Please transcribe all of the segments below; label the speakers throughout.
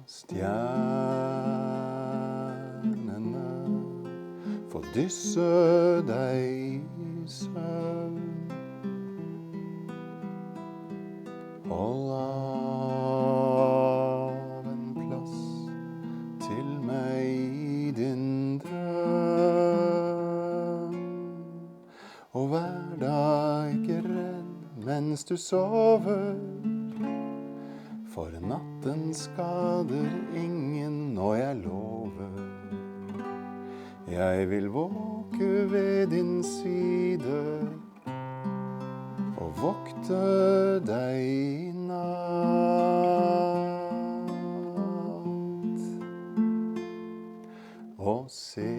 Speaker 1: stjernene få dysse deg i søvn. Hold av en plass til meg i din drøm. Og vær da ikke redd mens du sover, for natten skader ingen, og jeg lover. Jeg vil våke ved din side og vokte deg i natt. Og senere,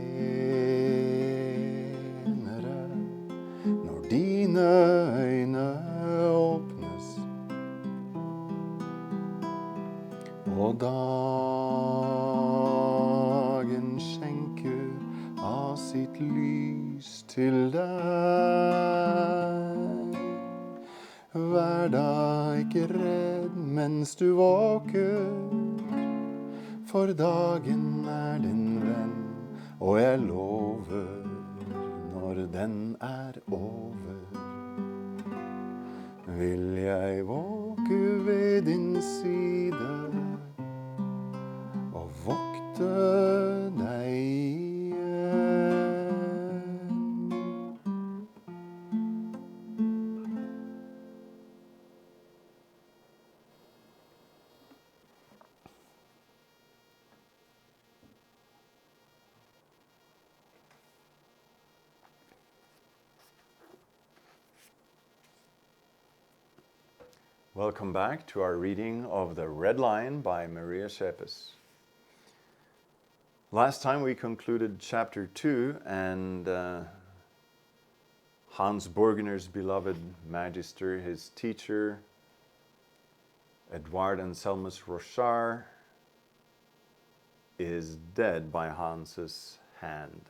Speaker 1: når dine øyne åpnes, og dagen skjenker av sitt lys til deg, vær da ikke redd mens du våker, for dagen er din venn, og jeg lover, når den er over, vil jeg våke ved din side og vokte deg igjen. Welcome back to our reading of The Red Lion by Maria Schepis. Last time we concluded chapter 2 and Hans Burgner's beloved magister, his teacher, Edouard Anselmus Rochard, is dead by Hans's hand.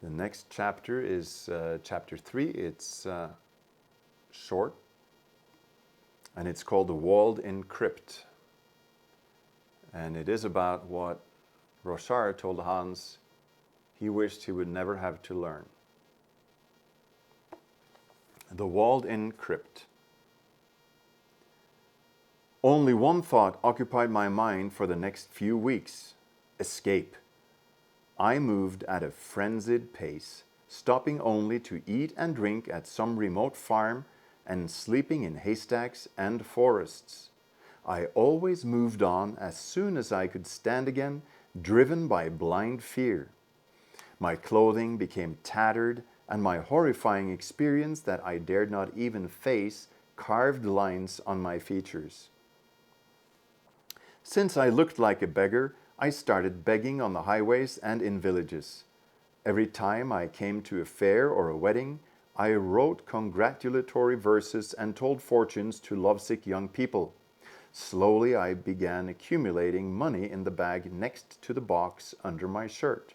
Speaker 1: The next chapter is chapter 3. It's short, and it's called The Walled-in Crypt. And it is about what Rochard told Hans he wished he would never have to learn. The Walled-in Crypt. Only one thought occupied my mind for the next few weeks: escape. I moved at a frenzied pace, stopping only to eat and drink at some remote farm and sleeping in haystacks and forests. I always moved on as soon as I could stand again, driven by blind fear. My clothing became tattered, and my horrifying experience that I dared not even face carved lines on my features. Since I looked like a beggar, I started begging on the highways and in villages. Every time I came to a fair or a wedding, I wrote congratulatory verses and told fortunes to lovesick young people. Slowly I began accumulating money in the bag next to the box under my shirt.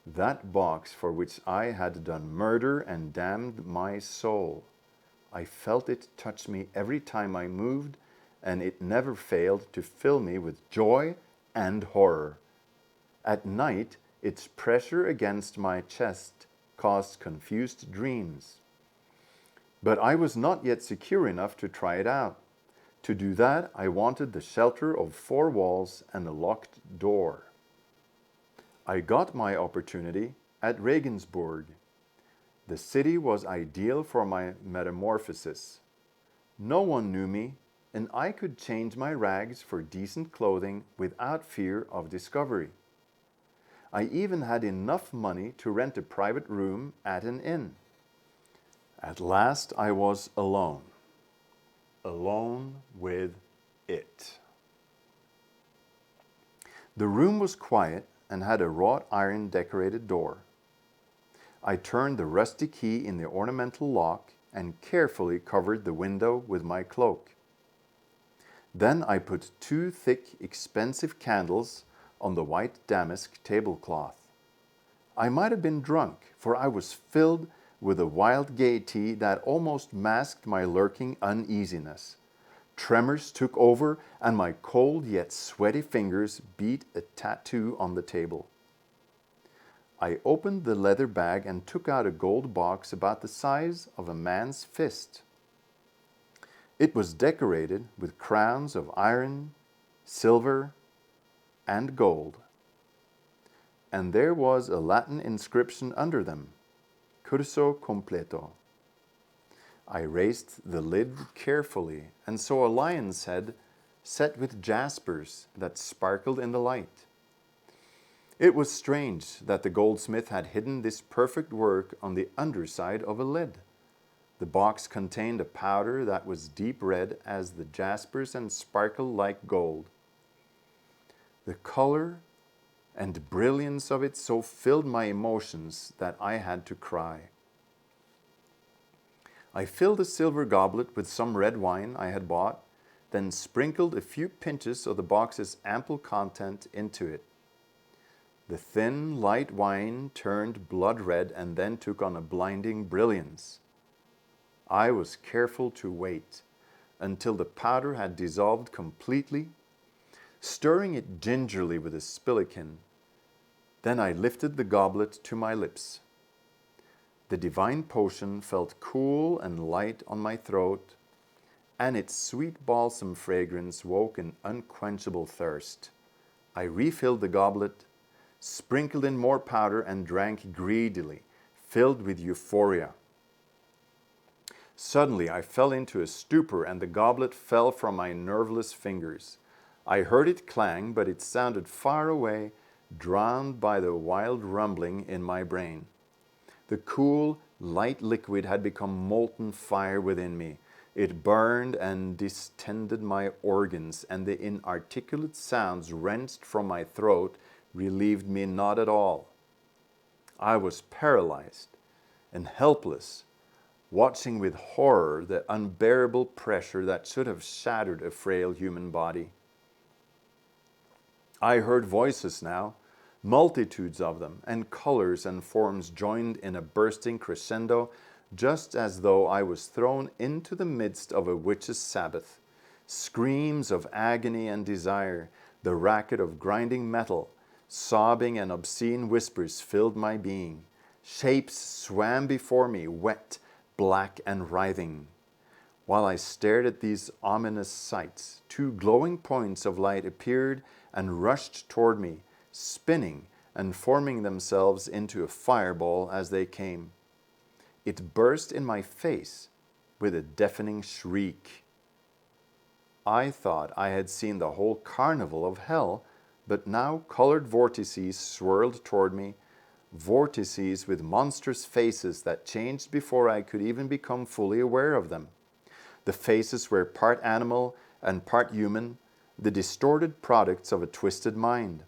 Speaker 1: That box for which I had done murder and damned my soul. I felt it touch me every time I moved, and it never failed to fill me with joy and horror. At night, its pressure against my chest caused confused dreams. But I was not yet secure enough to try it out. To do that, I wanted the shelter of 4 walls and a locked door. I got my opportunity at Regensburg. The city was ideal for my metamorphosis. No one knew me, and I could change my rags for decent clothing without fear of discovery. I even had enough money to rent a private room at an inn. At last I was alone. Alone with it. The room was quiet and had a wrought iron decorated door. I turned the rusty key in the ornamental lock and carefully covered the window with my cloak. Then I put 2 thick, expensive candles on the white damask tablecloth. I might have been drunk, for I was filled with a wild gaiety that almost masked my lurking uneasiness. Tremors took over, and my cold yet sweaty fingers beat a tattoo on the table. I opened the leather bag and took out a gold box about the size of a man's fist. It was decorated with crowns of iron, silver, and gold. And there was a Latin inscription under them, curso completo. I raised the lid carefully and saw a lion's head set with jaspers that sparkled in the light. It was strange that the goldsmith had hidden this perfect work on the underside of a lid. The box contained a powder that was deep red as the jaspers and sparkled like gold. The color and brilliance of it so filled my emotions that I had to cry. I filled a silver goblet with some red wine I had bought, then sprinkled a few pinches of the box's ample content into it. The thin, light wine turned blood red and then took on a blinding brilliance. I was careful to wait until the powder had dissolved completely, stirring it gingerly with a spillikin. Then I lifted the goblet to my lips. The divine potion felt cool and light on my throat, and its sweet balsam fragrance woke an unquenchable thirst. I refilled the goblet, sprinkled in more powder, and drank greedily, filled with euphoria. Suddenly I fell into a stupor, and the goblet fell from my nerveless fingers. I heard it clang, but it sounded far away, drowned by the wild rumbling in my brain. The cool, light liquid had become molten fire within me. It burned and distended my organs, and the inarticulate sounds wrenched from my throat relieved me not at all. I was paralyzed and helpless, watching with horror the unbearable pressure that should have shattered a frail human body. I heard voices now, multitudes of them, and colors and forms joined in a bursting crescendo, just as though I was thrown into the midst of a witch's sabbath. Screams of agony and desire, the racket of grinding metal, sobbing and obscene whispers filled my being. Shapes swam before me, wet, black, and writhing. While I stared at these ominous sights, two glowing points of light appeared and rushed toward me, spinning and forming themselves into a fireball as they came. It burst in my face with a deafening shriek. I thought I had seen the whole carnival of hell, but now colored vortices swirled toward me, vortices with monstrous faces that changed before I could even become fully aware of them. The faces were part animal and part human, the distorted products of a twisted mind.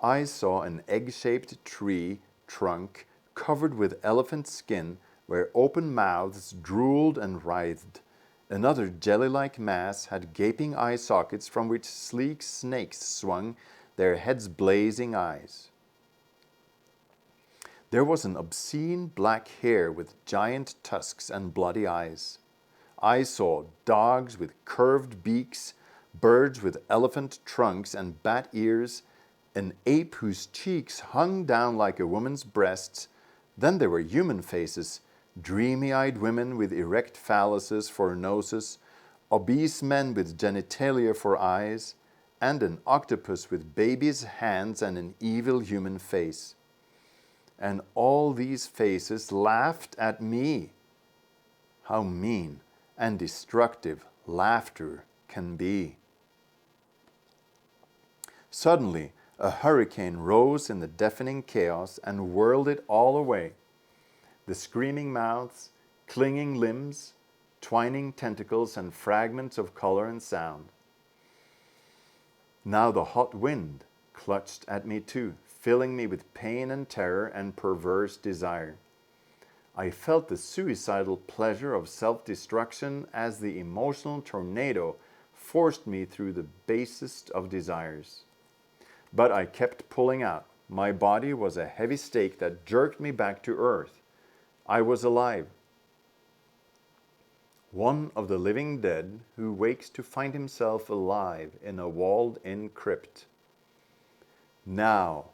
Speaker 1: I saw an egg-shaped tree trunk covered with elephant skin where open mouths drooled and writhed. Another jelly-like mass had gaping eye sockets from which sleek snakes swung, their heads blazing eyes. There was an obscene black hare with giant tusks and bloody eyes. I saw dogs with curved beaks, birds with elephant trunks and bat ears, an ape whose cheeks hung down like a woman's breasts. Then there were human faces, dreamy-eyed women with erect phalluses for noses, obese men with genitalia for eyes, and an octopus with baby's hands and an evil human face. And all these faces laughed at me. How mean and destructive laughter can be. Suddenly, a hurricane rose in the deafening chaos and whirled it all away. The screaming mouths, clinging limbs, twining tentacles, and fragments of color and sound. Now the hot wind clutched at me too, filling me with pain and terror and perverse desire. I felt the suicidal pleasure of self-destruction as the emotional tornado forced me through the basest of desires. But I kept pulling out. My body was a heavy stake that jerked me back to earth. I was alive. one of the living dead who wakes to find himself alive in a walled-in crypt. Now,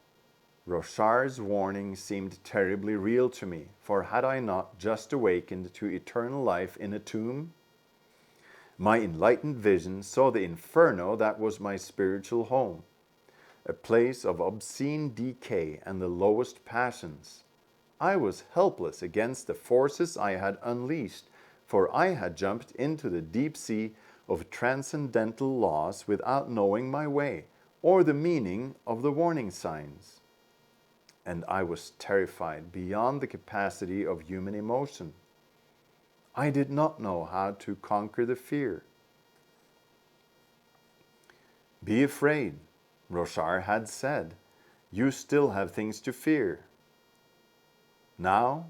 Speaker 1: Rorschach's warning seemed terribly real to me, for had I not just awakened to eternal life in a tomb? My enlightened vision saw the inferno that was my spiritual home, a place of obscene decay and the lowest passions. I was helpless against the forces I had unleashed, for I had jumped into the deep sea of transcendental laws without knowing my way or the meaning of the warning signs. And I was terrified beyond the capacity of human emotion. I did not know how to conquer the fear. Be afraid, Rorschach had said. You still have things to fear. Now,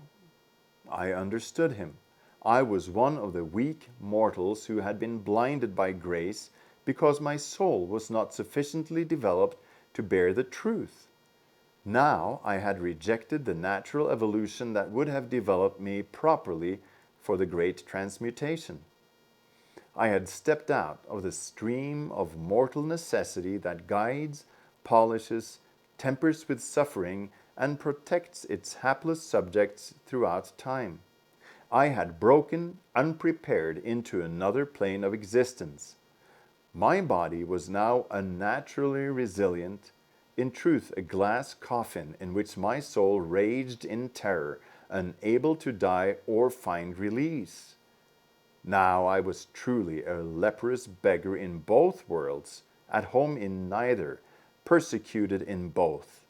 Speaker 1: I understood him. I was one of the weak mortals who had been blinded by grace because my soul was not sufficiently developed to bear the truth. Now I had rejected the natural evolution that would have developed me properly for the great transmutation. I had stepped out of the stream of mortal necessity that guides, polishes, tempers with suffering, and protects its hapless subjects throughout time. I had broken, unprepared, into another plane of existence. My body was now unnaturally resilient, in truth a glass coffin in which my soul raged in terror, unable to die or find release. Now I was truly a leprous beggar in both worlds, at home in neither, persecuted in both.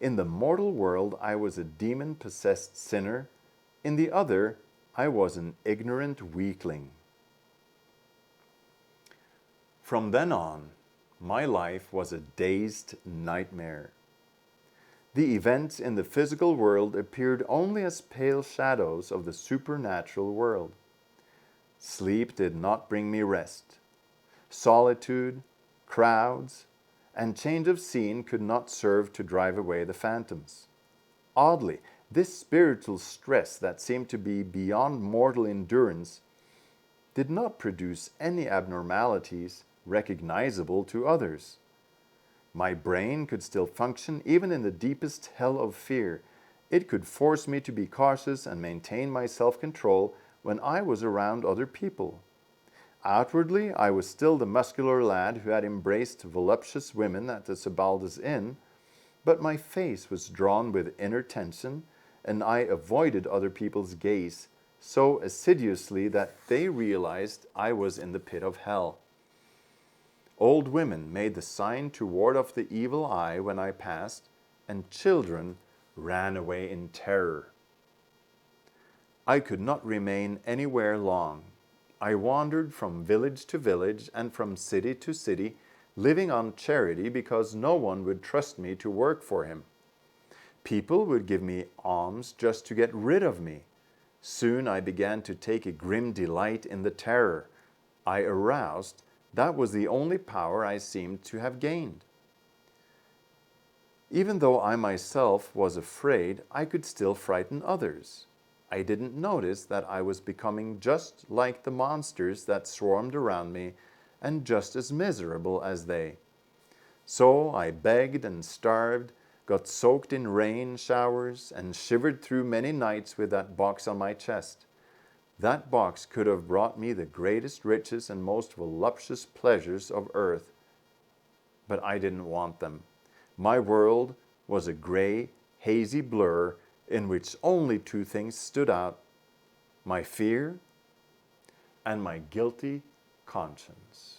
Speaker 1: In the mortal world I was a demon-possessed sinner, in the other I was an ignorant weakling. From then on, my life was a dazed nightmare. The events in the physical world appeared only as pale shadows of the supernatural world. Sleep did not bring me rest. Solitude, crowds, and change of scene could not serve to drive away the phantoms. Oddly, this spiritual stress that seemed to be beyond mortal endurance did not produce any abnormalities recognizable to others. My brain could still function even in the deepest hell of fear. It could force me to be cautious and maintain my self-control when I was around other people. Outwardly, I was still the muscular lad who had embraced voluptuous women at the Sebalda's Inn, but my face was drawn with inner tension, and I avoided other people's gaze so assiduously that they realized I was in the pit of hell. Old women made the sign to ward off the evil eye when I passed, and children ran away in terror. I could not remain anywhere long. I wandered from village to village and from city to city, living on charity because no one would trust me to work for him. People would give me alms just to get rid of me. Soon I began to take a grim delight in the terror I aroused. That was the only power I seemed to have gained. Even though I myself was afraid, I could still frighten others. I didn't notice that I was becoming just like the monsters that swarmed around me and just as miserable as they. So I begged and starved, got soaked in rain showers, and shivered through many nights with that box on my chest. That box could have brought me the greatest riches and most voluptuous pleasures of earth, but I didn't want them. My world was a gray, hazy blur in which only two things stood out: my fear and my guilty conscience.